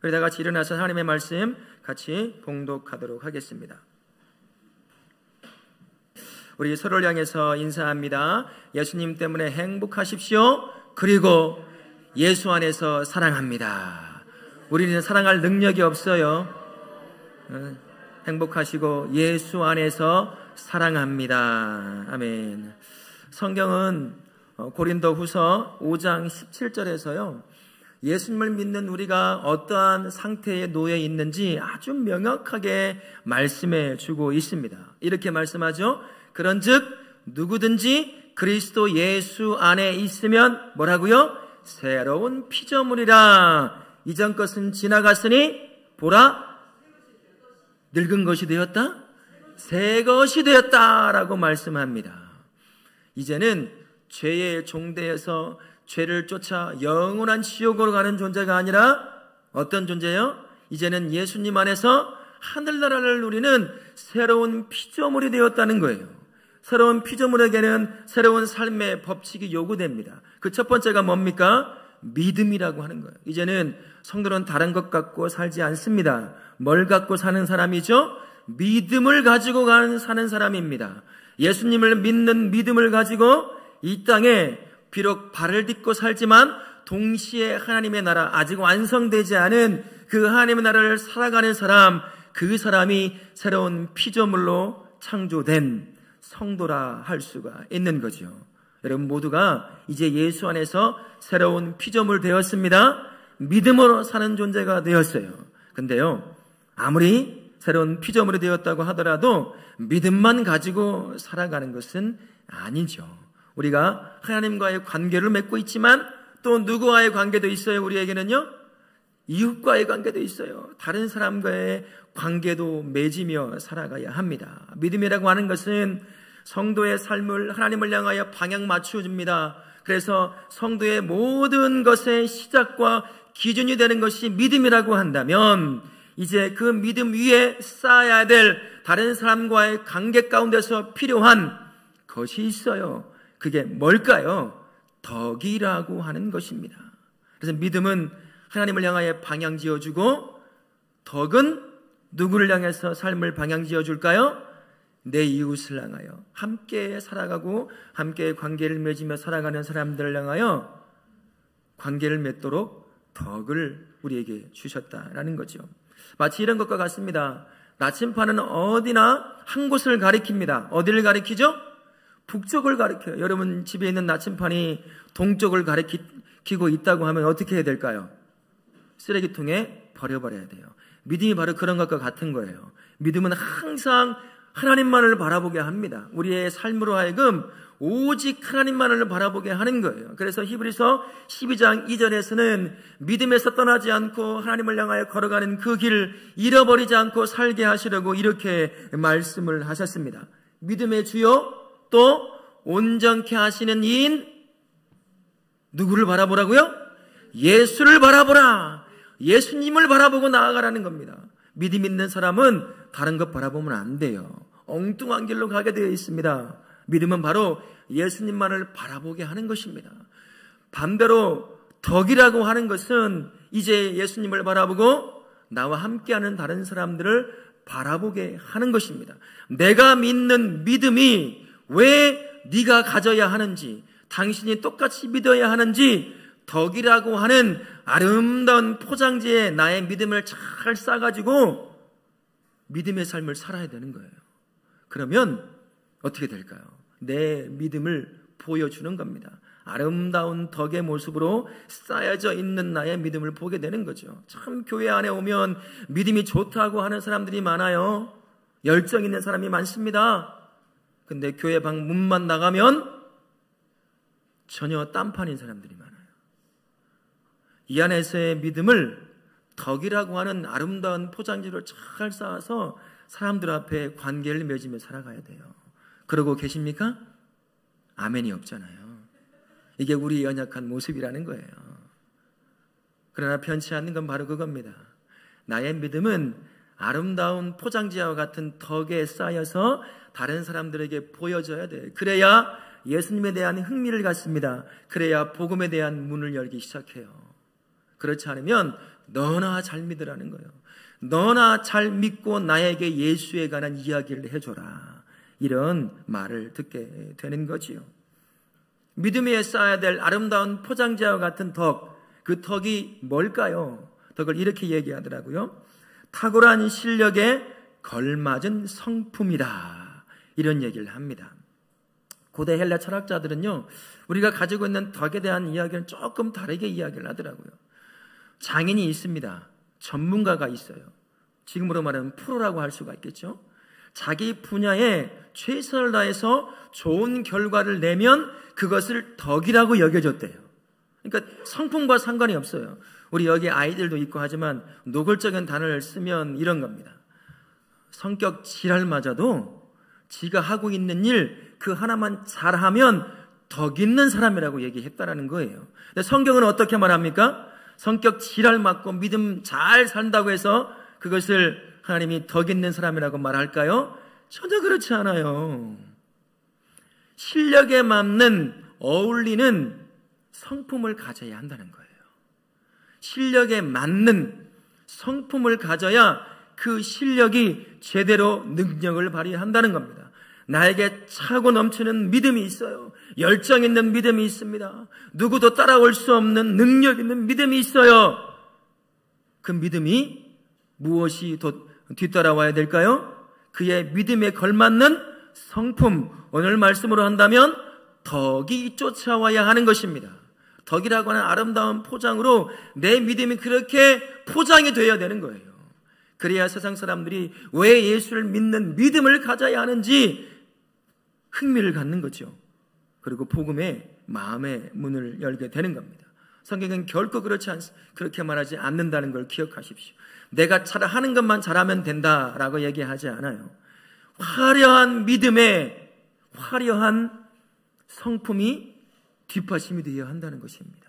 우리 다 같이 일어나서 하나님의 말씀 같이 봉독하도록 하겠습니다. 우리 서로를 향해서 인사합니다. 예수님 때문에 행복하십시오. 그리고 예수 안에서 사랑합니다. 우리는 사랑할 능력이 없어요. 행복하시고 예수 안에서 사랑합니다. 아멘. 성경은 고린도후서 5장 17절에서요. 예수님을 믿는 우리가 어떠한 상태에 놓여 있는지 아주 명확하게 말씀해 주고 있습니다. 이렇게 말씀하죠. 그런즉 누구든지 그리스도 예수 안에 있으면 뭐라고요? 새로운 피조물이라. 이전 것은 지나갔으니 보라 늙은 것이 되었다? 새 것이 되었다라고 말씀합니다. 이제는 죄의 종되어서 죄를 쫓아 영원한 지옥으로 가는 존재가 아니라 어떤 존재요? 이제는 예수님 안에서 하늘나라를 누리는 새로운 피조물이 되었다는 거예요. 새로운 피조물에게는 새로운 삶의 법칙이 요구됩니다. 그 첫 번째가 뭡니까? 믿음이라고 하는 거예요. 이제는 성도는 다른 것 갖고 살지 않습니다. 뭘 갖고 사는 사람이죠? 믿음을 가지고 사는 사람입니다. 예수님을 믿는 믿음을 가지고 이 땅에 비록 발을 딛고 살지만 동시에 하나님의 나라, 아직 완성되지 않은 그 하나님의 나라를 살아가는 사람, 그 사람이 새로운 피조물로 창조된 성도라 할 수가 있는 거죠. 여러분 모두가 이제 예수 안에서 새로운 피조물 되었습니다. 믿음으로 사는 존재가 되었어요. 근데요, 아무리 새로운 피조물이 되었다고 하더라도 믿음만 가지고 살아가는 것은 아니죠. 우리가 하나님과의 관계를 맺고 있지만 또 누구와의 관계도 있어요. 우리에게는요, 이웃과의 관계도 있어요. 다른 사람과의 관계도 맺으며 살아가야 합니다. 믿음이라고 하는 것은 성도의 삶을 하나님을 향하여 방향 맞춰줍니다. 그래서 성도의 모든 것의 시작과 기준이 되는 것이 믿음이라고 한다면 이제 그 믿음 위에 쌓아야 될 다른 사람과의 관계 가운데서 필요한 것이 있어요. 그게 뭘까요? 덕이라고 하는 것입니다. 그래서 믿음은 하나님을 향하여 방향 지어주고, 덕은 누구를 향해서 삶을 방향 지어줄까요? 내 이웃을 향하여 함께 살아가고 함께 관계를 맺으며 살아가는 사람들을 향하여 관계를 맺도록 덕을 우리에게 주셨다라는 거죠. 마치 이런 것과 같습니다. 나침반은 어디나 한 곳을 가리킵니다. 어디를 가리키죠? 북쪽을 가리켜요. 여러분 집에 있는 나침반이 동쪽을 가리키고 있다고 하면 어떻게 해야 될까요? 쓰레기통에 버려버려야 돼요. 믿음이 바로 그런 것과 같은 거예요. 믿음은 항상 하나님만을 바라보게 합니다. 우리의 삶으로 하여금 오직 하나님만을 바라보게 하는 거예요. 그래서 히브리서 12장 2절에서는 믿음에서 떠나지 않고 하나님을 향하여 걸어가는 그 길을 잃어버리지 않고 살게 하시려고 이렇게 말씀을 하셨습니다. 믿음의 주요 또 온전케 하시는 이인 누구를 바라보라고요? 예수를 바라보라. 예수님을 바라보고 나아가라는 겁니다. 믿음 있는 사람은 다른 것 바라보면 안 돼요. 엉뚱한 길로 가게 되어 있습니다. 믿음은 바로 예수님만을 바라보게 하는 것입니다. 반대로 덕이라고 하는 것은 이제 예수님을 바라보고 나와 함께하는 다른 사람들을 바라보게 하는 것입니다. 내가 믿는 믿음이 왜 네가 가져야 하는지, 당신이 똑같이 믿어야 하는지 덕이라고 하는 아름다운 포장지에 나의 믿음을 잘 싸가지고 믿음의 삶을 살아야 되는 거예요. 그러면 어떻게 될까요? 내 믿음을 보여주는 겁니다. 아름다운 덕의 모습으로 쌓여져 있는 나의 믿음을 보게 되는 거죠. 참 교회 안에 오면 믿음이 좋다고 하는 사람들이 많아요. 열정 있는 사람이 많습니다. 근데 교회 방 문만 나가면 전혀 딴판인 사람들이 많아요. 이 안에서의 믿음을 덕이라고 하는 아름다운 포장지로 잘 쌓아서 사람들 앞에 관계를 맺으며 살아가야 돼요. 그러고 계십니까? 아멘이 없잖아요. 이게 우리 연약한 모습이라는 거예요. 그러나 편치 않는 건 바로 그겁니다. 나의 믿음은 아름다운 포장지와 같은 덕에 쌓여서 다른 사람들에게 보여줘야 돼요. 그래야 예수님에 대한 흥미를 갖습니다. 그래야 복음에 대한 문을 열기 시작해요. 그렇지 않으면 너나 잘 믿으라는 거예요. 너나 잘 믿고 나에게 예수에 관한 이야기를 해줘라. 이런 말을 듣게 되는 거지요. 믿음에 쌓아야 될 아름다운 포장지와 같은 덕, 그 덕이 뭘까요? 덕을 이렇게 얘기하더라고요. 탁월한 실력에 걸맞은 성품이다. 이런 얘기를 합니다. 고대 헬라 철학자들은요, 우리가 가지고 있는 덕에 대한 이야기는 조금 다르게 이야기를 하더라고요. 장인이 있습니다. 전문가가 있어요. 지금으로 말하면 프로라고 할 수가 있겠죠. 자기 분야에 최선을 다해서 좋은 결과를 내면 그것을 덕이라고 여겨졌대요. 그러니까 성품과 상관이 없어요. 우리 여기 아이들도 있고 하지만 노골적인 단어를 쓰면 이런 겁니다. 성격 지랄마저도 지가 하고 있는 일 그 하나만 잘하면 덕 있는 사람이라고 얘기했다라는 거예요. 근데 성경은 어떻게 말합니까? 성격 지랄 맞고 믿음 잘 산다고 해서 그것을 하나님이 덕 있는 사람이라고 말할까요? 전혀 그렇지 않아요. 실력에 맞는 어울리는 성품을 가져야 한다는 거예요. 실력에 맞는 성품을 가져야 그 실력이 제대로 능력을 발휘한다는 겁니다. 나에게 차고 넘치는 믿음이 있어요. 열정 있는 믿음이 있습니다. 누구도 따라올 수 없는 능력 있는 믿음이 있어요. 그 믿음이 무엇이 뒤따라와야 될까요? 그의 믿음에 걸맞는 성품, 오늘 말씀으로 한다면 덕이 쫓아와야 하는 것입니다. 덕이라고 하는 아름다운 포장으로 내 믿음이 그렇게 포장이 되어야 되는 거예요. 그래야 세상 사람들이 왜 예수를 믿는 믿음을 가져야 하는지 흥미를 갖는 거죠. 그리고 복음의 마음의 문을 열게 되는 겁니다. 성경은 결코 그렇게 말하지 않는다는 걸 기억하십시오. 내가 하는 것만 잘하면 된다라고 얘기하지 않아요. 화려한 믿음에 화려한 성품이 뒷받침이 되어야 한다는 것입니다.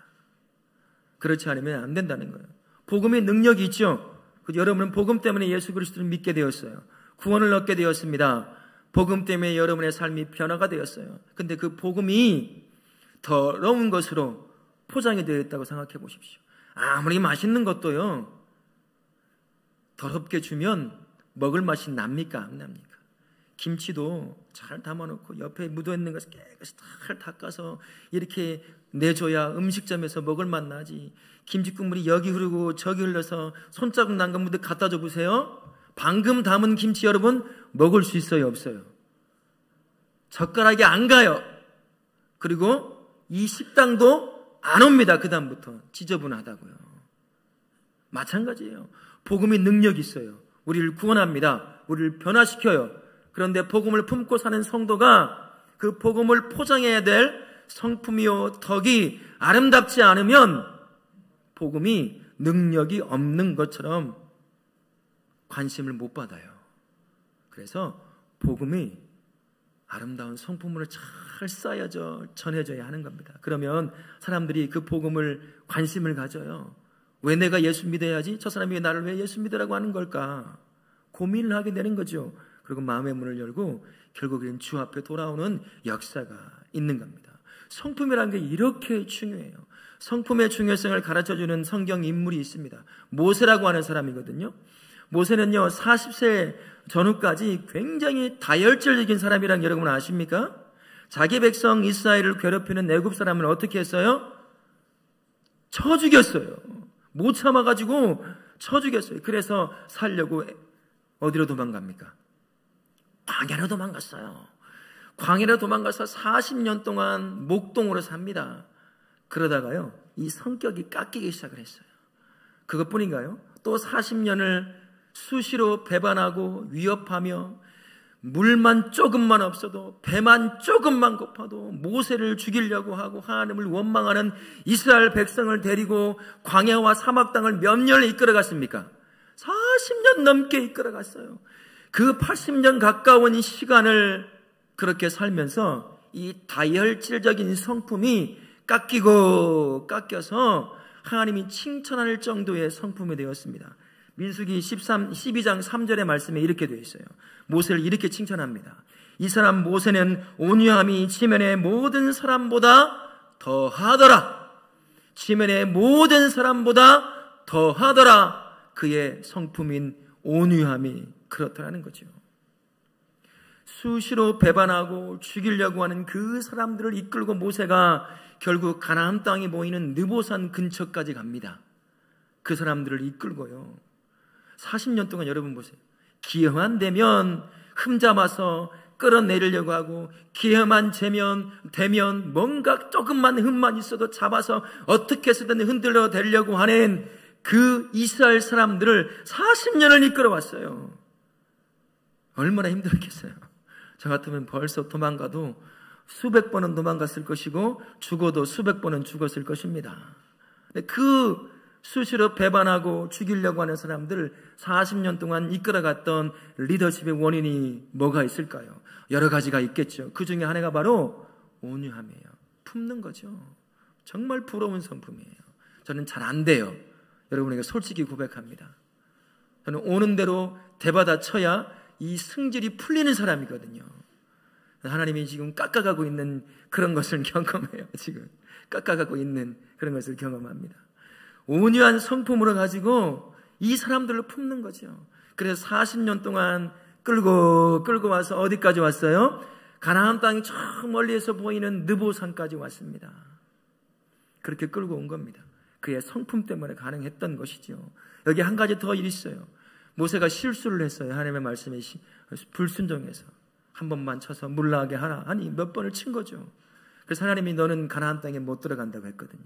그렇지 않으면 안 된다는 거예요. 복음의 능력이 있죠. 여러분은 복음 때문에 예수 그리스도를 믿게 되었어요. 구원을 얻게 되었습니다. 복음 때문에 여러분의 삶이 변화가 되었어요. 근데 그 복음이 더러운 것으로 포장이 되어 있다고 생각해 보십시오. 아무리 맛있는 것도요, 더럽게 주면 먹을 맛이 납니까? 안 납니까? 김치도 잘 담아놓고 옆에 묻어있는 것을 깨끗이 잘 닦아서 이렇게 내줘야 음식점에서 먹을 맛 나지. 김치 국물이 여기 흐르고 저기 흘러서 손자국 난 거 묻어 갖다 줘 보세요. 방금 담은 김치 여러분 먹을 수 있어요? 없어요? 젓가락이 안 가요. 그리고 이 식당도 안 옵니다. 그 다음부터 지저분하다고요. 마찬가지예요. 복음이 능력이 있어요. 우리를 구원합니다. 우리를 변화시켜요. 그런데 복음을 품고 사는 성도가 그 복음을 포장해야 될 성품이요 덕이 아름답지 않으면 복음이 능력이 없는 것처럼 관심을 못 받아요. 그래서 복음이 아름다운 성품으로 잘 쌓여져 전해져야 하는 겁니다. 그러면 사람들이 그 복음을 관심을 가져요. 왜 내가 예수 믿어야지? 저 사람이 왜 나를 왜 예수 믿으라고 하는 걸까? 고민을 하게 되는 거죠. 그리고 마음의 문을 열고 결국엔 주 앞에 돌아오는 역사가 있는 겁니다. 성품이라는 게 이렇게 중요해요. 성품의 중요성을 가르쳐주는 성경 인물이 있습니다. 모세라고 하는 사람이거든요. 모세는요 40세 전후까지 굉장히 다혈질적인 사람이란 여러분 아십니까? 자기 백성 이스라엘을 괴롭히는 애굽 사람을 어떻게 했어요? 쳐 죽였어요. 못 참아가지고 쳐 죽였어요. 그래서 살려고 어디로 도망갑니까? 광야로 도망갔어요. 광야로 도망가서 40년 동안 목동으로 삽니다. 그러다가요 이 성격이 깎이기 시작을 했어요. 그것뿐인가요? 또 40년을 수시로 배반하고 위협하며 물만 조금만 없어도 배만 조금만 고파도 모세를 죽이려고 하고 하나님을 원망하는 이스라엘 백성을 데리고 광야와 사막 땅을 몇 년을 이끌어갔습니까? 40년 넘게 이끌어갔어요. 그 80년 가까운 시간을 그렇게 살면서 이 다혈질적인 성품이 깎여서 하나님이 칭찬할 정도의 성품이 되었습니다. 민수기 12장 3절의 말씀에 이렇게 되어 있어요. 모세를 이렇게 칭찬합니다. 이 사람 모세는 온유함이 지면의 모든 사람보다 더하더라. 지면의 모든 사람보다 더하더라. 그의 성품인 온유함이 그렇다는 거죠. 수시로 배반하고 죽이려고 하는 그 사람들을 이끌고 모세가 결국 가나안 땅이 보이는 느보산 근처까지 갑니다. 그 사람들을 이끌고요. 40년 동안 여러분 보세요. 기회만 되면 흠잡아서 끌어내리려고 하고, 기회만 되면 뭔가 조금만 흠만 있어도 잡아서 어떻게 해서든 흔들어 대려고 하는 그 이스라엘 사람들을 40년을 이끌어왔어요. 얼마나 힘들었겠어요. 저 같으면 벌써 도망가도 수백 번은 도망갔을 것이고 죽어도 수백 번은 죽었을 것입니다. 그 수시로 배반하고 죽이려고 하는 사람들을 40년 동안 이끌어갔던 리더십의 원인이 뭐가 있을까요? 여러 가지가 있겠죠. 그 중에 하나가 바로 온유함이에요. 품는 거죠. 정말 부러운 성품이에요. 저는 잘 안 돼요. 여러분에게 솔직히 고백합니다. 저는 오는 대로 대받아 쳐야 이 승질이 풀리는 사람이거든요. 하나님이 지금 깎아가고 있는 그런 것을 경험해요. 지금 깎아가고 있는 그런 것을 경험합니다. 온유한 성품으로 가지고 이 사람들을 품는 거죠. 그래서 40년 동안 끌고 와서 어디까지 왔어요? 가나안 땅이 저 멀리에서 보이는 느보산까지 왔습니다. 그렇게 끌고 온 겁니다. 그의 성품 때문에 가능했던 것이죠. 여기 한 가지 더 일이 있어요. 모세가 실수를 했어요. 하나님의 말씀에 불순종해서 한 번만 쳐서 물나게 하라 하니 몇 번을 친 거죠. 그래서 하나님이 너는 가나안 땅에 못 들어간다고 했거든요.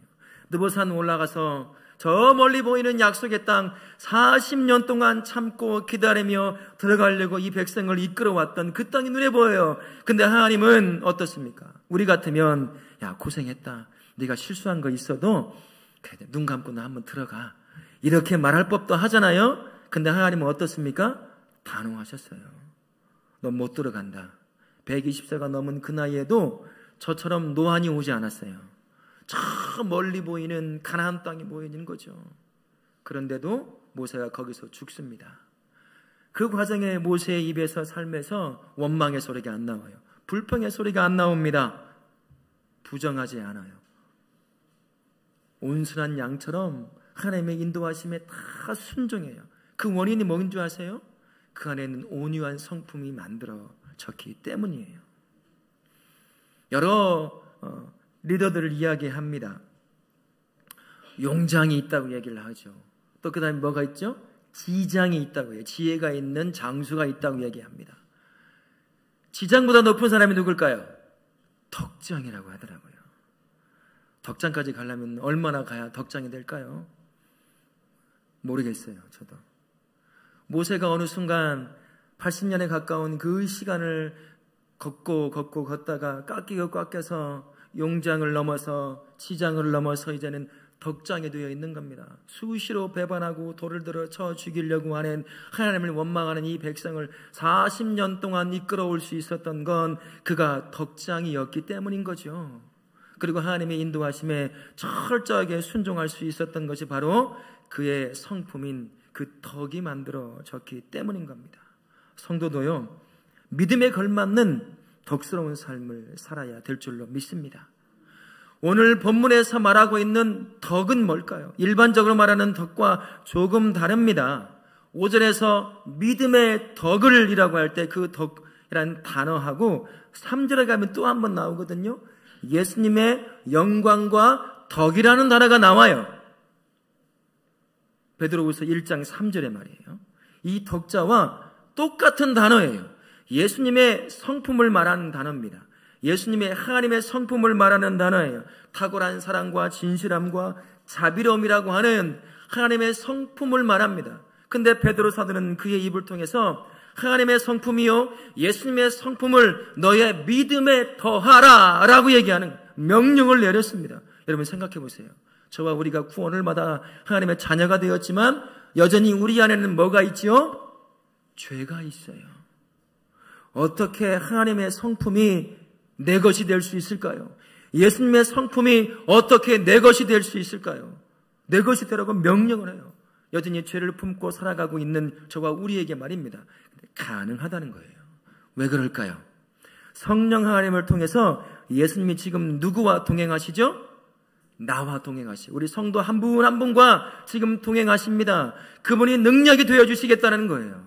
느보산 올라가서 저 멀리 보이는 약속의 땅 40년 동안 참고 기다리며 들어가려고 이 백성을 이끌어왔던 그 땅이 눈에 보여요. 근데 하나님은 어떻습니까? 우리 같으면 야 고생했다. 네가 실수한 거 있어도 그래, 눈 감고 나 한번 들어가. 이렇게 말할 법도 하잖아요. 근데 하나님은 어떻습니까? 단호하셨어요. 너 못 들어간다. 120세가 넘은 그 나이에도 저처럼 노안이 오지 않았어요. 저 멀리 보이는 가나안 땅이 보이는 거죠. 그런데도 모세가 거기서 죽습니다. 그 과정에 모세의 입에서 삶에서 원망의 소리가 안 나와요. 불평의 소리가 안 나옵니다. 부정하지 않아요. 온순한 양처럼 하나님의 인도하심에 다 순종해요. 그 원인이 뭔 줄 아세요? 그 안에는 온유한 성품이 만들어졌기 때문이에요. 여러 리더들을 이야기합니다. 용장이 있다고 얘기를 하죠. 또 그 다음에 뭐가 있죠? 지장이 있다고 해요. 지혜가 있는 장수가 있다고 얘기합니다. 지장보다 높은 사람이 누굴까요? 덕장이라고 하더라고요. 덕장까지 가려면 얼마나 가야 덕장이 될까요? 모르겠어요. 저도. 모세가 어느 순간 80년에 가까운 그 시간을 걷다가 깎여서 용장을 넘어서 지장을 넘어서 이제는 덕장이 되어 있는 겁니다. 수시로 배반하고 돌을 들어 쳐 죽이려고 하는 하나님을 원망하는 이 백성을 40년 동안 이끌어올 수 있었던 건 그가 덕장이었기 때문인 거죠. 그리고 하나님의 인도하심에 철저하게 순종할 수 있었던 것이 바로 그의 성품인 그 덕이 만들어졌기 때문인 겁니다. 성도도요, 믿음에 걸맞는 덕스러운 삶을 살아야 될 줄로 믿습니다. 오늘 본문에서 말하고 있는 덕은 뭘까요? 일반적으로 말하는 덕과 조금 다릅니다. 5절에서 믿음의 덕을 이라고 할 때 그 덕이라는 단어하고 3절에 가면 또 한 번 나오거든요. 예수님의 영광과 덕이라는 단어가 나와요. 베드로후서 1장 3절의 말이에요. 이 덕자와 똑같은 단어예요. 예수님의 성품을 말하는 단어입니다. 예수님의 하나님의 성품을 말하는 단어예요. 탁월한 사랑과 진실함과 자비로움이라고 하는 하나님의 성품을 말합니다. 근데 베드로 사도는 그의 입을 통해서 하나님의 성품이요 예수님의 성품을 너의 믿음에 더하라 라고 얘기하는 명령을 내렸습니다. 여러분 생각해 보세요. 저와 우리가 구원을 받아 하나님의 자녀가 되었지만 여전히 우리 안에는 뭐가 있지요? 죄가 있어요. 어떻게 하나님의 성품이 내 것이 될 수 있을까요? 예수님의 성품이 어떻게 내 것이 될 수 있을까요? 내 것이 되라고 명령을 해요. 여전히 죄를 품고 살아가고 있는 저와 우리에게 말입니다. 가능하다는 거예요. 왜 그럴까요? 성령 하나님을 통해서 예수님이 지금 누구와 동행하시죠? 나와 동행하시고 우리 성도 한 분 한 분과 지금 동행하십니다. 그분이 능력이 되어주시겠다는 거예요.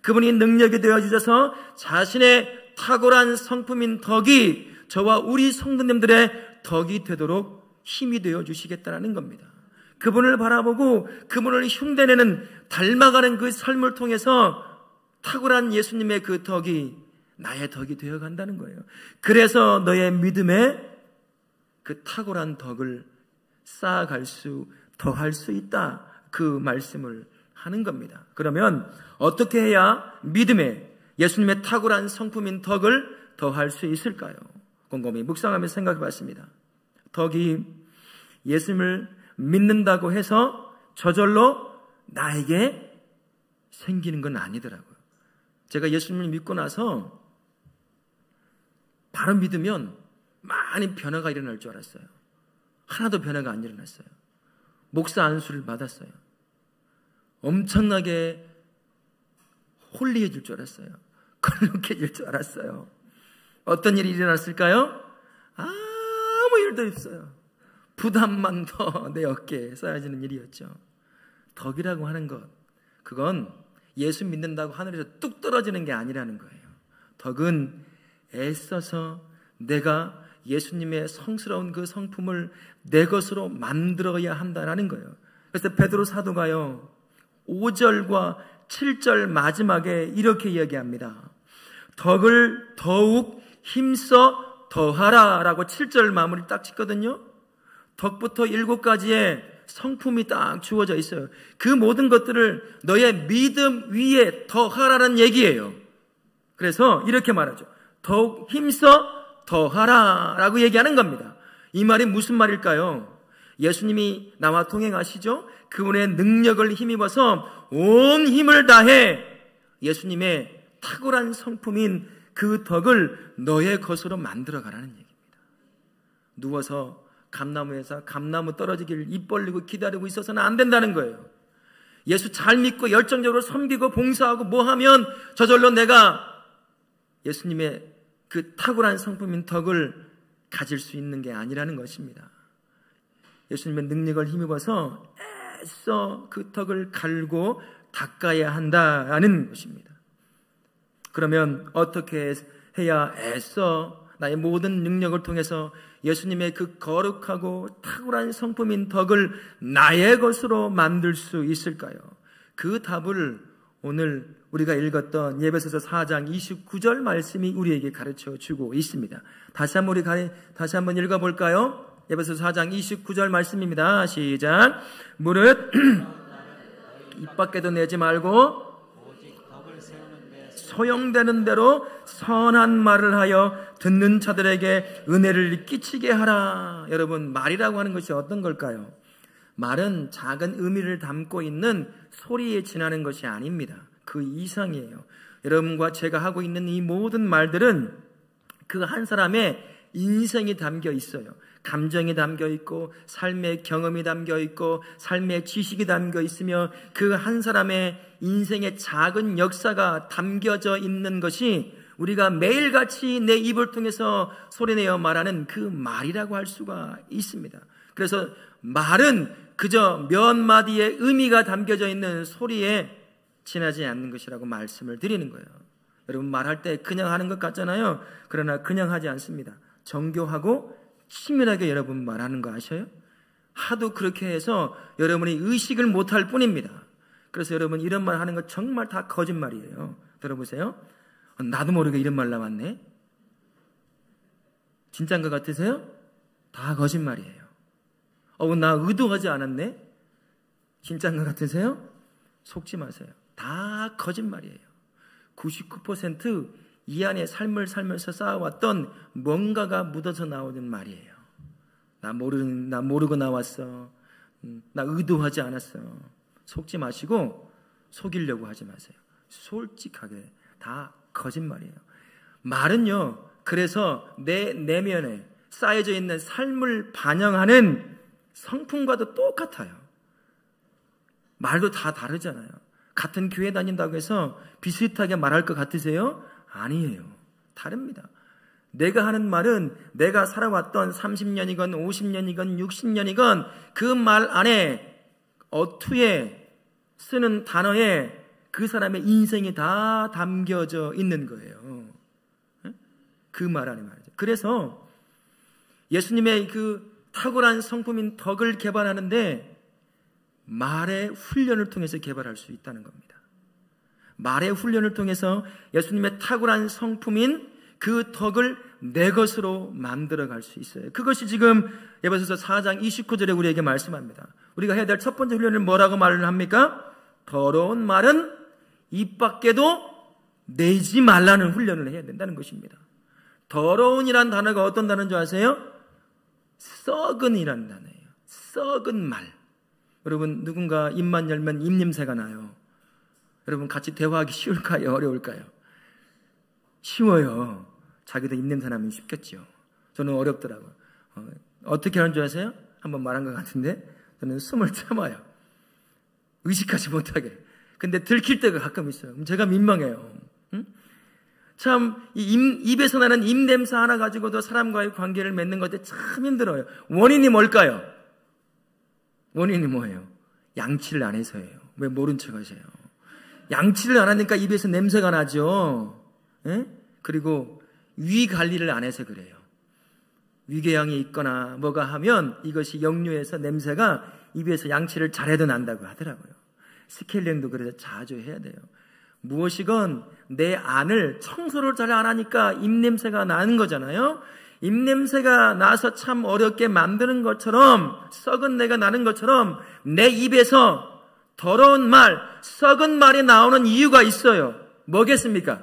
그분이 능력이 되어주셔서 자신의 탁월한 성품인 덕이 저와 우리 성도님들의 덕이 되도록 힘이 되어주시겠다는 겁니다. 그분을 바라보고 그분을 흉내내는 닮아가는 그 삶을 통해서 탁월한 예수님의 그 덕이 나의 덕이 되어간다는 거예요. 그래서 너의 믿음에 그 탁월한 덕을 쌓아갈 수, 더할 수 있다. 그 말씀을 하는 겁니다. 그러면 어떻게 해야 믿음에 예수님의 탁월한 성품인 덕을 더할 수 있을까요? 곰곰이 묵상하면서 생각해 봤습니다. 덕이 예수님을 믿는다고 해서 저절로 나에게 생기는 건 아니더라고요. 제가 예수님을 믿고 나서 바로 믿으면 많이 변화가 일어날 줄 알았어요. 하나도 변화가 안 일어났어요. 목사 안수를 받았어요. 엄청나게 홀리해질 줄 알았어요. 거룩해질 줄 알았어요. 어떤 일이 일어났을까요? 아무 일도 없어요. 부담만 더 내 어깨에 쌓여지는 일이었죠. 덕이라고 하는 것, 그건 예수 믿는다고 하늘에서 뚝 떨어지는 게 아니라는 거예요. 덕은 애써서 내가 예수님의 성스러운 그 성품을 내 것으로 만들어야 한다는 거예요. 그래서 베드로 사도가요 5절과 7절 마지막에 이렇게 이야기합니다. 덕을 더욱 힘써 더하라 라고 7절 마무리 딱 짓거든요. 덕부터 7가지의 성품이 딱 주어져 있어요. 그 모든 것들을 너의 믿음 위에 더하라는 얘기예요. 그래서 이렇게 말하죠. 더욱 힘써 더하라 라고 얘기하는 겁니다. 이 말이 무슨 말일까요? 예수님이 나와 동행하시죠? 그분의 능력을 힘입어서 온 힘을 다해 예수님의 탁월한 성품인 그 덕을 너의 것으로 만들어가라는 얘기입니다. 누워서 감나무에서 감나무 떨어지기를 입 벌리고 기다리고 있어서는 안 된다는 거예요. 예수 잘 믿고 열정적으로 섬기고 봉사하고 뭐 하면 저절로 내가 예수님의 그 탁월한 성품인 덕을 가질 수 있는 게 아니라는 것입니다. 예수님의 능력을 힘입어서 애써 그 덕을 갈고 닦아야 한다는 것입니다. 그러면 어떻게 해야 애써 나의 모든 능력을 통해서 예수님의 그 거룩하고 탁월한 성품인 덕을 나의 것으로 만들 수 있을까요? 그 답을 오늘 우리가 읽었던 예배소서 4장 29절 말씀이 우리에게 가르쳐 주고 있습니다. 다시 한번 읽어볼까요? 예배소서 4장 29절 말씀입니다. 시작. 무릇 입 밖에도 내지 말고 소용되는 대로 선한 말을 하여 듣는 자들에게 은혜를 끼치게 하라. 여러분, 말이라고 하는 것이 어떤 걸까요? 말은 작은 의미를 담고 있는 소리에 지나는 것이 아닙니다. 그 이상이에요. 여러분과 제가 하고 있는 이 모든 말들은 그 한 사람의 인생이 담겨 있어요. 감정이 담겨 있고 삶의 경험이 담겨 있고 삶의 지식이 담겨 있으며 그 한 사람의 인생의 작은 역사가 담겨져 있는 것이 우리가 매일같이 내 입을 통해서 소리내어 말하는 그 말이라고 할 수가 있습니다. 그래서 말은 그저 몇 마디의 의미가 담겨져 있는 소리에 지나지 않는 것이라고 말씀을 드리는 거예요. 여러분, 말할 때 그냥 하는 것 같잖아요. 그러나 그냥 하지 않습니다. 정교하고 치밀하게 여러분 말하는 거 아셔요? 하도 그렇게 해서 여러분이 의식을 못할 뿐입니다. 그래서 여러분, 이런 말 하는 거 정말 다 거짓말이에요. 들어보세요. 나도 모르게 이런 말 나왔네. 진짜인 것 같으세요? 다 거짓말이에요. 나 의도하지 않았네. 진짜인 것 같으세요? 속지 마세요. 다 거짓말이에요. 99% 이 안에 삶을 살면서 쌓아왔던 뭔가가 묻어서 나오는 말이에요. 나 모르고 나왔어. 나 의도하지 않았어. 속지 마시고 속이려고 하지 마세요. 솔직하게 다 거짓말이에요. 말은요, 그래서 내 내면에 쌓여져 있는 삶을 반영하는 성품과도 똑같아요. 말도 다 다르잖아요. 같은 교회 다닌다고 해서 비슷하게 말할 것 같으세요? 아니에요. 다릅니다. 내가 하는 말은 내가 살아왔던 30년이건 50년이건 60년이건 그 말 안에 어투에 쓰는 단어에 그 사람의 인생이 다 담겨져 있는 거예요. 그 말 안에 말이죠. 그래서 예수님의 그 탁월한 성품인 덕을 개발하는데 말의 훈련을 통해서 개발할 수 있다는 겁니다. 말의 훈련을 통해서 예수님의 탁월한 성품인 그 덕을 내 것으로 만들어갈 수 있어요. 그것이 지금 에베소서 4장 29절에 우리에게 말씀합니다. 우리가 해야 될 첫 번째 훈련은 뭐라고 말을 합니까? 더러운 말은 입 밖에도 내지 말라는 훈련을 해야 된다는 것입니다. 더러운이란 단어가 어떤 단어인 줄 아세요? 썩은이라는 단어예요. 썩은 말. 여러분, 누군가 입만 열면 입냄새가 나요. 여러분, 같이 대화하기 쉬울까요? 어려울까요? 쉬워요. 자기도 입냄새 나면 쉽겠죠. 저는 어렵더라고요. 어떻게 하는 줄 아세요? 한번 말한 것 같은데 저는 숨을 참아요. 의식하지 못하게. 근데 들킬 때가 가끔 있어요. 그럼 제가 민망해요. 참 입에서 나는 입냄새 하나 가지고도 사람과의 관계를 맺는 것에 참 힘들어요. 원인이 뭘까요? 원인이 뭐예요? 양치를 안 해서예요. 왜 모른 척 하세요? 양치를 안 하니까 입에서 냄새가 나죠. 에? 그리고 위 관리를 안 해서 그래요. 위궤양이 있거나 뭐가 하면 이것이 역류해서 냄새가 입에서 양치를 잘해도 난다고 하더라고요. 스케일링도 그래서 자주 해야 돼요. 무엇이건 내 안을 청소를 잘 안 하니까 입냄새가 나는 거잖아요. 입냄새가 나서 참 어렵게 만드는 것처럼, 썩은 내가 나는 것처럼 내 입에서 더러운 말, 썩은 말이 나오는 이유가 있어요. 뭐겠습니까?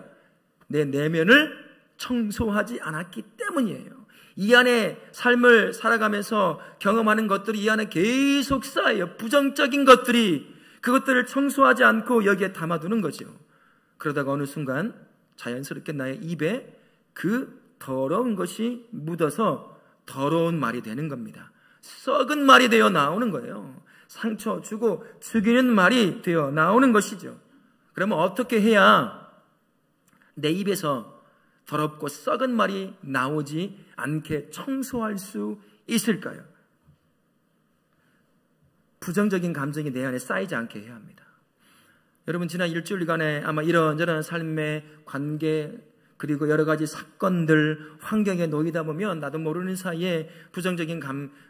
내 내면을 청소하지 않았기 때문이에요. 이 안에 삶을 살아가면서 경험하는 것들이 이 안에 계속 쌓여요. 부정적인 것들이, 그것들을 청소하지 않고 여기에 담아두는 거죠. 그러다가 어느 순간 자연스럽게 나의 입에 그 더러운 것이 묻어서 더러운 말이 되는 겁니다. 썩은 말이 되어 나오는 거예요. 상처 주고 죽이는 말이 되어 나오는 것이죠. 그러면 어떻게 해야 내 입에서 더럽고 썩은 말이 나오지 않게 청소할 수 있을까요? 부정적인 감정이 내 안에 쌓이지 않게 해야 합니다. 여러분, 지난 일주일간에 아마 이런저런 삶의 관계, 그리고 여러 가지 사건들, 환경에 놓이다 보면 나도 모르는 사이에 부정적인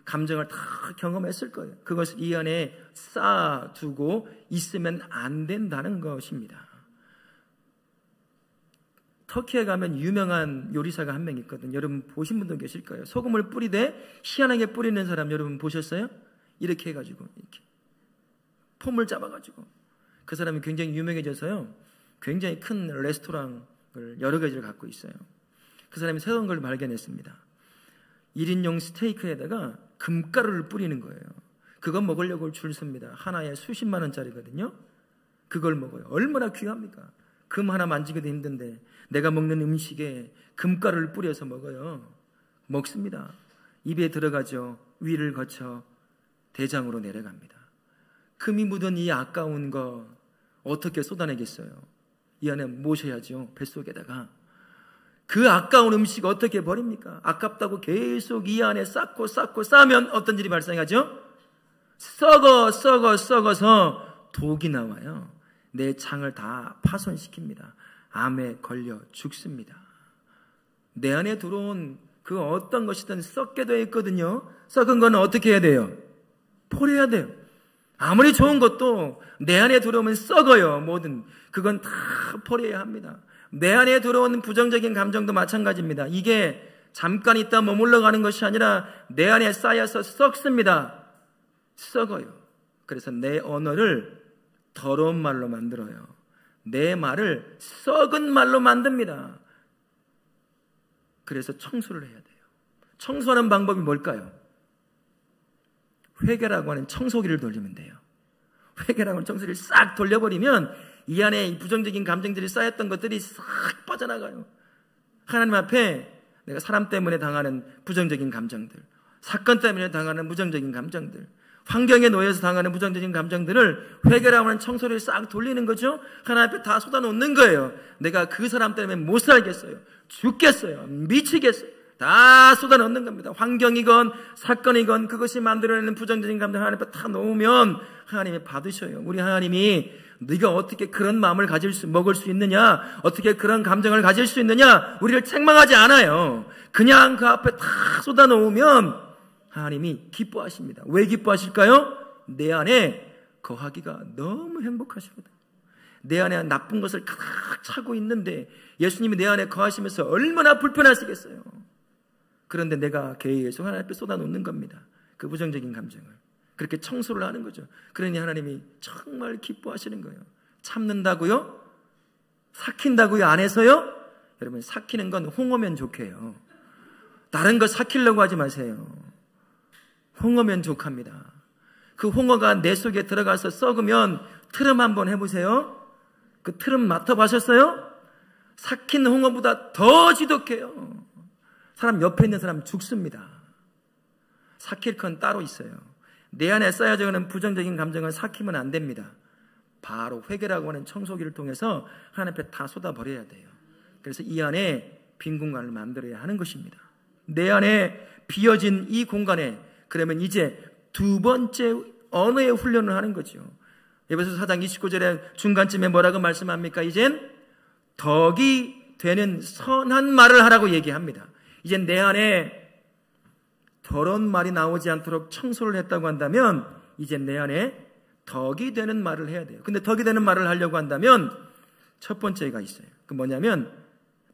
감정을 다 경험했을 거예요. 그것을 이 안에 쌓아두고 있으면 안 된다는 것입니다. 터키에 가면 유명한 요리사가 한 명 있거든요. 여러분 보신 분도 계실 거예요. 소금을 뿌리되 희한하게 뿌리는 사람 여러분 보셨어요? 이렇게 해가지고 이렇게 폼을 잡아가지고 그 사람이 굉장히 유명해져서요. 굉장히 큰 레스토랑을 여러 가지를 갖고 있어요. 그 사람이 새로운 걸 발견했습니다. 1인용 스테이크에다가 금가루를 뿌리는 거예요. 그거 먹으려고 줄 섭니다. 하나에 수십만 원짜리거든요. 그걸 먹어요. 얼마나 귀합니까? 금 하나 만지기도 힘든데 내가 먹는 음식에 금가루를 뿌려서 먹어요. 먹습니다. 입에 들어가죠. 위를 거쳐 대장으로 내려갑니다. 금이 묻은 이 아까운 거 어떻게 쏟아내겠어요? 이 안에 모셔야죠. 뱃속에다가. 그 아까운 음식 어떻게 버립니까? 아깝다고 계속 이 안에 쌓고 쌓으면 어떤 일이 발생하죠? 썩어서 독이 나와요. 내 창을 다 파손시킵니다. 암에 걸려 죽습니다. 내 안에 들어온 그 어떤 것이든 썩게 되어 있거든요. 썩은 거는 어떻게 해야 돼요? 버려야 돼요. 아무리 좋은 것도 내 안에 들어오면 썩어요. 뭐든 그건 다 버려야 합니다. 내 안에 들어오는 부정적인 감정도 마찬가지입니다. 이게 잠깐 있다 머물러 가는 것이 아니라 내 안에 쌓여서 썩습니다. 썩어요. 그래서 내 언어를 더러운 말로 만들어요. 내 말을 썩은 말로 만듭니다. 그래서 청소를 해야 돼요. 청소하는 방법이 뭘까요? 회개라고 하는 청소기를 돌리면 돼요. 회개라고 하는 청소기를 싹 돌려버리면 이 안에 이 부정적인 감정들이 쌓였던 것들이 싹 빠져나가요. 하나님 앞에 내가 사람 때문에 당하는 부정적인 감정들, 사건 때문에 당하는 부정적인 감정들, 환경에 놓여서 당하는 부정적인 감정들을 회개라고 하는 청소리를 싹 돌리는 거죠. 하나님 앞에 다 쏟아놓는 거예요. 내가 그 사람 때문에 못 살겠어요. 죽겠어요. 미치겠어요. 다 쏟아넣는 겁니다. 환경이건 사건이건 그것이 만들어내는 부정적인 감정 하나님 앞에 다 놓으면 하나님이 받으셔요. 우리 하나님이 네가 어떻게 그런 마음을 먹을 수 있느냐, 어떻게 그런 감정을 가질 수 있느냐, 우리를 책망하지 않아요. 그냥 그 앞에 다 쏟아놓으면 하나님이 기뻐하십니다. 왜 기뻐하실까요? 내 안에 거하기가 너무 행복하시거든요. 내 안에 나쁜 것을 가득 차고 있는데 예수님이 내 안에 거하시면서 얼마나 불편하시겠어요. 그런데 내가 개의해서 하나님 앞에 쏟아놓는 겁니다. 그 부정적인 감정을. 그렇게 청소를 하는 거죠. 그러니 하나님이 정말 기뻐하시는 거예요. 참는다고요? 삭힌다고요? 안에서요? 여러분, 삭히는 건 홍어면 족해요. 다른 거 삭히려고 하지 마세요. 홍어면 족합니다. 그 홍어가 내 속에 들어가서 썩으면 트름 한번 해보세요. 그 트름 맡아보셨어요? 삭힌 홍어보다 더 지독해요. 사람 옆에 있는 사람 죽습니다. 삭힐 건 따로 있어요. 내 안에 쌓여져 있는 부정적인 감정은 삭히면 안 됩니다. 바로 회개라고 하는 청소기를 통해서 하나님 앞에 다 쏟아버려야 돼요. 그래서 이 안에 빈 공간을 만들어야 하는 것입니다. 내 안에 비어진 이 공간에 그러면 이제 두 번째 언어의 훈련을 하는 거죠. 에베소서 4장 29절에 중간쯤에 뭐라고 말씀합니까? 이젠 덕이 되는 선한 말을 하라고 얘기합니다. 이젠 내 안에 더러운 말이 나오지 않도록 청소를 했다고 한다면 이제 내 안에 덕이 되는 말을 해야 돼요. 근데 덕이 되는 말을 하려고 한다면 첫 번째가 있어요. 그 뭐냐면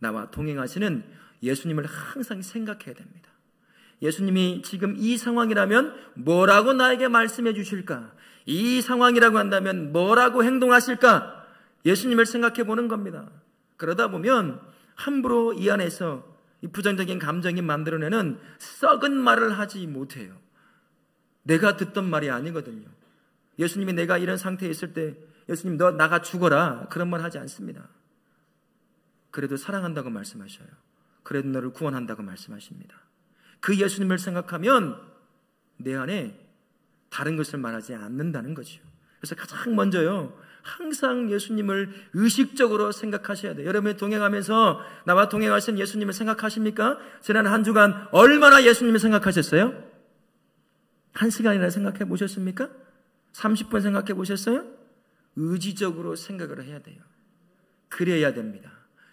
나와 동행하시는 예수님을 항상 생각해야 됩니다. 예수님이 지금 이 상황이라면 뭐라고 나에게 말씀해 주실까? 이 상황이라고 한다면 뭐라고 행동하실까? 예수님을 생각해 보는 겁니다. 그러다 보면 함부로 이 안에서 이 부정적인 감정이 만들어내는 썩은 말을 하지 못해요. 내가 듣던 말이 아니거든요. 예수님이 내가 이런 상태에 있을 때 예수님 너 나가 죽어라 그런 말 하지 않습니다. 그래도 사랑한다고 말씀하셔요. 그래도 너를 구원한다고 말씀하십니다. 그 예수님을 생각하면 내 안에 다른 것을 말하지 않는다는 거죠. 그래서 가장 먼저요, 항상 예수님을 의식적으로 생각하셔야 돼요. 여러분이 동행하면서 나와 동행하신 예수님을 생각하십니까? 지난 한 주간 얼마나 예수님을 생각하셨어요? 1시간이나 생각해 보셨습니까? 30분 생각해 보셨어요? 의지적으로 생각을 해야 돼요. 그래야 됩니다.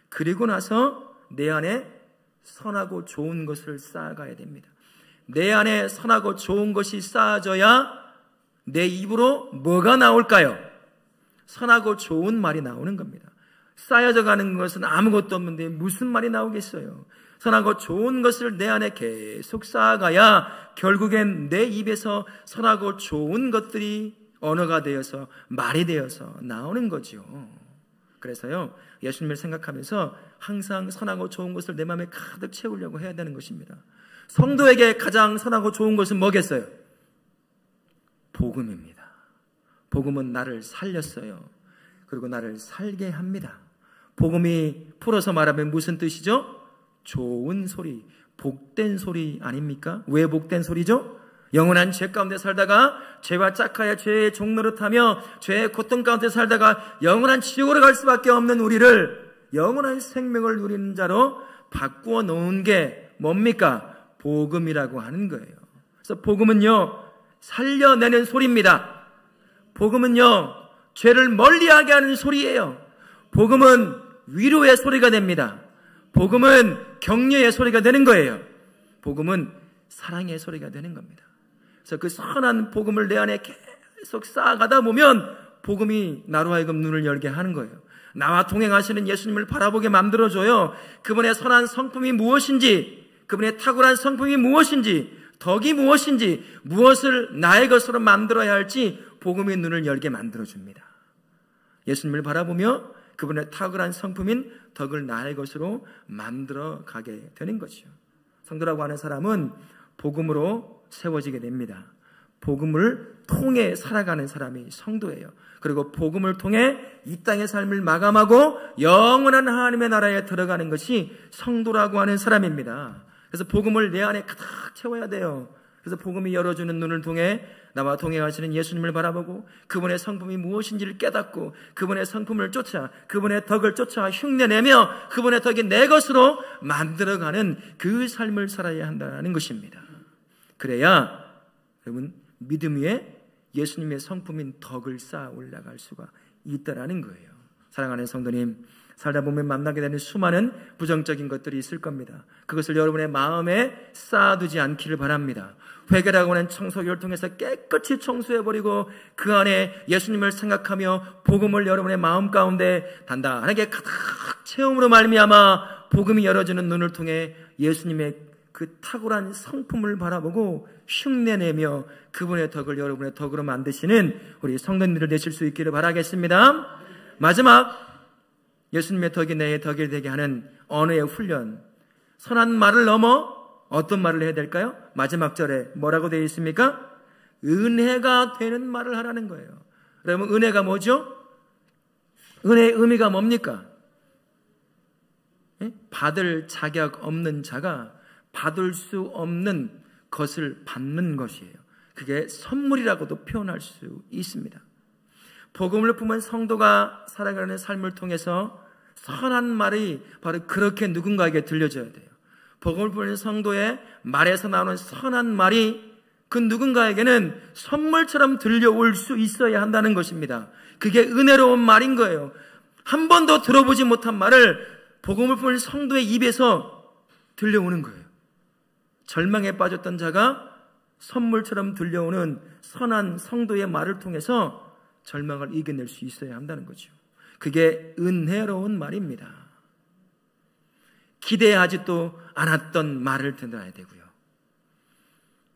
그리고 나서 내 안에 선하고 좋은 것을 쌓아가야 됩니다. 내 안에 선하고 좋은 것이 쌓아져야 내 입으로 뭐가 나올까요? 선하고 좋은 말이 나오는 겁니다. 쌓여져 가는 것은 아무것도 없는데 무슨 말이 나오겠어요? 선하고 좋은 것을 내 안에 계속 쌓아가야 결국엔 내 입에서 선하고 좋은 것들이 언어가 되어서 말이 되어서 나오는 거죠. 그래서요, 예수님을 생각하면서 항상 선하고 좋은 것을 내 마음에 가득 채우려고 해야 되는 것입니다. 성도에게 가장 선하고 좋은 것은 뭐겠어요? 복음입니다. 복음은 나를 살렸어요. 그리고 나를 살게 합니다. 복음이 풀어서 말하면 무슨 뜻이죠? 좋은 소리, 복된 소리 아닙니까? 왜 복된 소리죠? 영원한 죄 가운데 살다가 죄와 짝하여 죄의 종노릇하며 죄의 고통 가운데 살다가 영원한 지옥으로 갈 수밖에 없는 우리를 영원한 생명을 누리는 자로 바꾸어 놓은 게 뭡니까? 복음이라고 하는 거예요. 그래서 복음은요, 살려내는 소리입니다. 복음은요, 죄를 멀리하게 하는 소리예요. 복음은 위로의 소리가 됩니다. 복음은 격려의 소리가 되는 거예요. 복음은 사랑의 소리가 되는 겁니다. 그래서 그 선한 복음을 내 안에 계속 쌓아가다 보면 복음이 나로 하여금 눈을 열게 하는 거예요. 나와 동행하시는 예수님을 바라보게 만들어줘요. 그분의 선한 성품이 무엇인지, 그분의 탁월한 성품이 무엇인지, 덕이 무엇인지, 무엇을 나의 것으로 만들어야 할지 복음의 눈을 열게 만들어줍니다. 예수님을 바라보며 그분의 탁월한 성품인 덕을 나의 것으로 만들어가게 되는 것이죠. 성도라고 하는 사람은 복음으로 세워지게 됩니다. 복음을 통해 살아가는 사람이 성도예요. 그리고 복음을 통해 이 땅의 삶을 마감하고 영원한 하나님의 나라에 들어가는 것이 성도라고 하는 사람입니다. 그래서 복음을 내 안에 가득 채워야 돼요. 그래서 복음이 열어주는 눈을 통해 나와 동행하시는 예수님을 바라보고 그분의 성품이 무엇인지를 깨닫고 그분의 성품을 쫓아 그분의 덕을 쫓아 흉내내며 그분의 덕이 내 것으로 만들어가는 그 삶을 살아야 한다는 것입니다. 그래야 여러분 믿음 위에 예수님의 성품인 덕을 쌓아 올라갈 수가 있다라는 거예요. 사랑하는 성도님, 살다 보면 만나게 되는 수많은 부정적인 것들이 있을 겁니다. 그것을 여러분의 마음에 쌓아두지 않기를 바랍니다. 회개라고 하는 청소기를 통해서 깨끗이 청소해버리고 그 안에 예수님을 생각하며 복음을 여러분의 마음 가운데 단단하게 가득 채움으로 말미암아 복음이 열어주는 눈을 통해 예수님의 그 탁월한 성품을 바라보고 흉내내며 그분의 덕을 여러분의 덕으로 만드시는 우리 성도님들 되실 수 있기를 바라겠습니다. 마지막, 예수님의 덕이 내 덕이 되게 하는 언어의 훈련. 선한 말을 넘어 어떤 말을 해야 될까요? 마지막 절에 뭐라고 되어 있습니까? 은혜가 되는 말을 하라는 거예요. 여러분, 은혜가 뭐죠? 은혜의 의미가 뭡니까? 받을 자격 없는 자가 받을 수 없는 것을 받는 것이에요. 그게 선물이라고도 표현할 수 있습니다. 복음을 품은 성도가 살아가는 삶을 통해서 선한 말이 바로 그렇게 누군가에게 들려져야 돼요. 복음을 품은 성도의 말에서 나오는 선한 말이 그 누군가에게는 선물처럼 들려올 수 있어야 한다는 것입니다. 그게 은혜로운 말인 거예요. 한 번도 들어보지 못한 말을 복음을 품은 성도의 입에서 들려오는 거예요. 절망에 빠졌던 자가 선물처럼 들려오는 선한 성도의 말을 통해서 절망을 이겨낼 수 있어야 한다는 거죠. 그게 은혜로운 말입니다. 기대하지도 않았던 말을 들어야 되고요.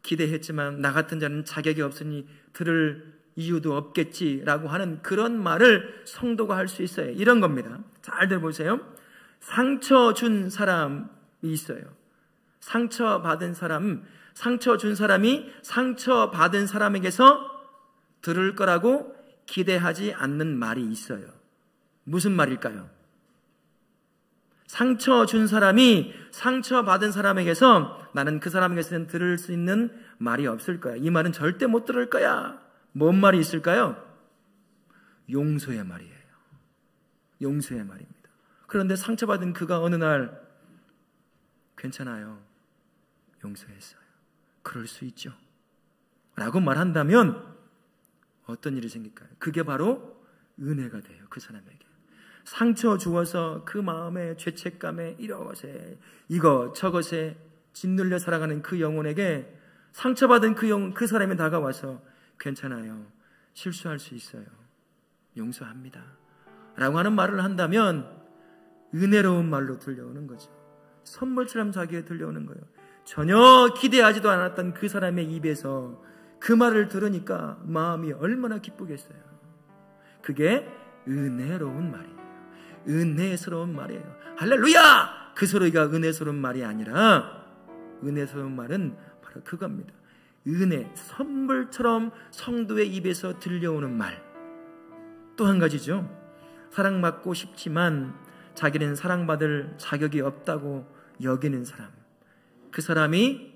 기대했지만 나 같은 자는 자격이 없으니 들을 이유도 없겠지라고 하는 그런 말을 성도가 할 수 있어요. 이런 겁니다. 잘 들어보세요. 상처 준 사람이 있어요. 상처받은 사람, 상처 준 사람이 상처받은 사람에게서 들을 거라고 기대하지 않는 말이 있어요. 무슨 말일까요? 상처 준 사람이 상처받은 사람에게서 나는 그 사람에게서는 들을 수 있는 말이 없을 거야. 이 말은 절대 못 들을 거야. 뭔 말이 있을까요? 용서의 말이에요. 용서의 말입니다. 그런데 상처받은 그가 어느 날 괜찮아요. 용서했어요. 그럴 수 있죠. 라고 말한다면 어떤 일이 생길까요? 그게 바로 은혜가 돼요. 그 사람에게. 상처 주어서 그 마음의 죄책감에 이것에 이것 저것에 짓눌려 살아가는 그 영혼에게 상처받은 그 영혼, 그 사람이 다가와서 괜찮아요. 실수할 수 있어요. 용서합니다. 라고 하는 말을 한다면 은혜로운 말로 들려오는 거죠. 선물처럼 자기에 들려오는 거예요. 전혀 기대하지도 않았던 그 사람의 입에서 그 말을 들으니까 마음이 얼마나 기쁘겠어요. 그게 은혜로운 말이에요. 은혜스러운 말이에요. 할렐루야! 그 소리가 은혜스러운 말이 아니라 은혜스러운 말은 바로 그겁니다. 은혜, 선물처럼 성도의 입에서 들려오는 말. 또 한 가지죠. 사랑받고 싶지만 자기는 사랑받을 자격이 없다고 여기는 사람. 그 사람이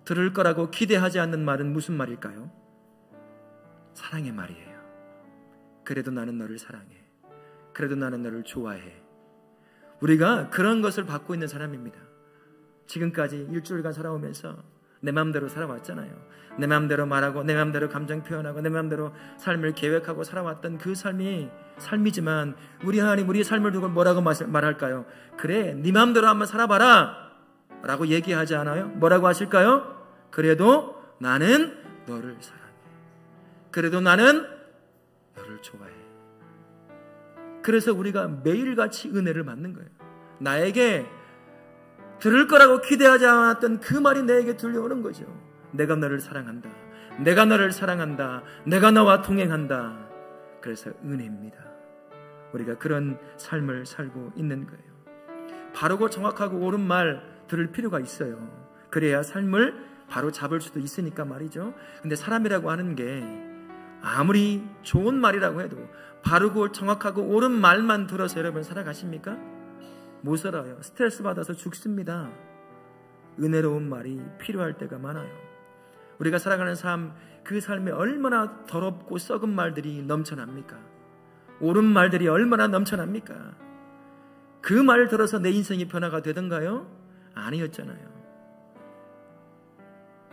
들을 거라고 기대하지 않는 말은 무슨 말일까요? 사랑의 말이에요. 그래도 나는 너를 사랑해. 그래도 나는 너를 좋아해. 우리가 그런 것을 받고 있는 사람입니다. 지금까지 일주일간 살아오면서 내 마음대로 살아왔잖아요. 내 마음대로 말하고 내 마음대로 감정 표현하고 내 마음대로 삶을 계획하고 살아왔던 그 삶이 삶이지만 우리 하나님 우리의 삶을 두고 뭐라고 말할까요? 그래 네 마음대로 한번 살아봐라 라고 얘기하지 않아요? 뭐라고 하실까요? 그래도 나는 너를 사랑해. 그래도 나는 너를 좋아해. 그래서 우리가 매일같이 은혜를 받는 거예요. 나에게 들을 거라고 기대하지 않았던 그 말이 내게 들려오는 거죠. 내가 너를 사랑한다. 내가 너를 사랑한다. 내가 너와 동행한다. 그래서 은혜입니다. 우리가 그런 삶을 살고 있는 거예요. 바르고 정확하고 옳은 말 들을 필요가 있어요. 그래야 삶을 바로 잡을 수도 있으니까 말이죠. 근데 사람이라고 하는 게 아무리 좋은 말이라고 해도 바르고 정확하고 옳은 말만 들어서 여러분 살아가십니까? 못 살아요. 스트레스 받아서 죽습니다. 은혜로운 말이 필요할 때가 많아요. 우리가 살아가는 삶, 그 삶에 얼마나 더럽고 썩은 말들이 넘쳐납니까? 옳은 말들이 얼마나 넘쳐납니까? 그 말을 들어서 내 인생이 변화가 되던가요? 아니었잖아요.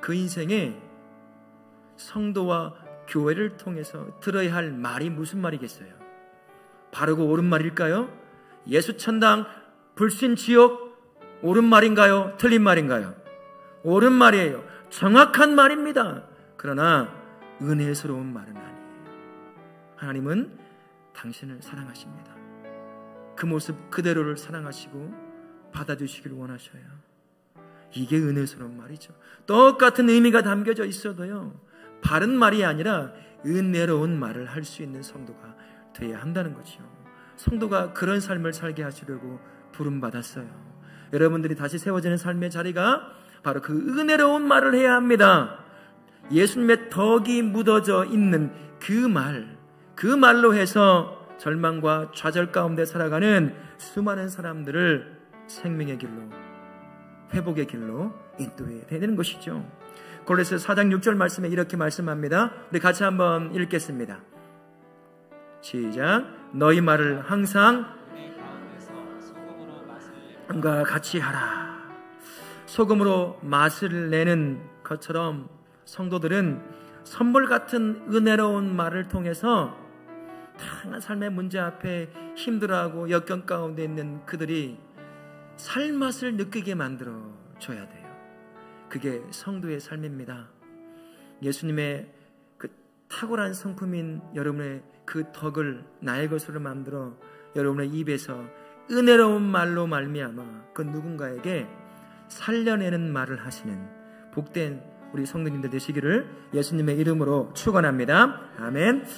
그 인생에 성도와 교회를 통해서 들어야 할 말이 무슨 말이겠어요? 바르고 옳은 말일까요? 예수 천당, 불신 지옥, 옳은 말인가요? 틀린 말인가요? 옳은 말이에요. 정확한 말입니다. 그러나 은혜스러운 말은 아니에요. 하나님은 당신을 사랑하십니다. 그 모습 그대로를 사랑하시고 받아주시길 원하셔요. 이게 은혜스러운 말이죠. 똑같은 의미가 담겨져 있어도요, 바른 말이 아니라 은혜로운 말을 할 수 있는 성도가 되어야 한다는 거죠. 성도가 그런 삶을 살게 하시려고 부름받았어요. 여러분들이 다시 세워지는 삶의 자리가 바로 그 은혜로운 말을 해야 합니다. 예수님의 덕이 묻어져 있는 그 말로 해서 절망과 좌절 가운데 살아가는 수많은 사람들을 생명의 길로, 회복의 길로 인도해야 되는 것이죠. 골로새 4장 6절 말씀에 이렇게 말씀합니다. 우리 같이 한번 읽겠습니다. 시작. 너희 말을 항상 과 같이 하라. 소금으로 맛을 내는 것처럼 성도들은 선물 같은 은혜로운 말을 통해서 다양한 삶의 문제 앞에 힘들어하고 역경 가운데 있는 그들이 살맛을 느끼게 만들어 줘야 돼요. 그게 성도의 삶입니다. 예수님의 그 탁월한 성품인 여러분의 그 덕을 나의 것으로 만들어 여러분의 입에서 은혜로운 말로 말미암아 그 누군가에게 살려내는 말을 하시는 복된 우리 성도님들 되시기를 예수님의 이름으로 축원합니다. 아멘.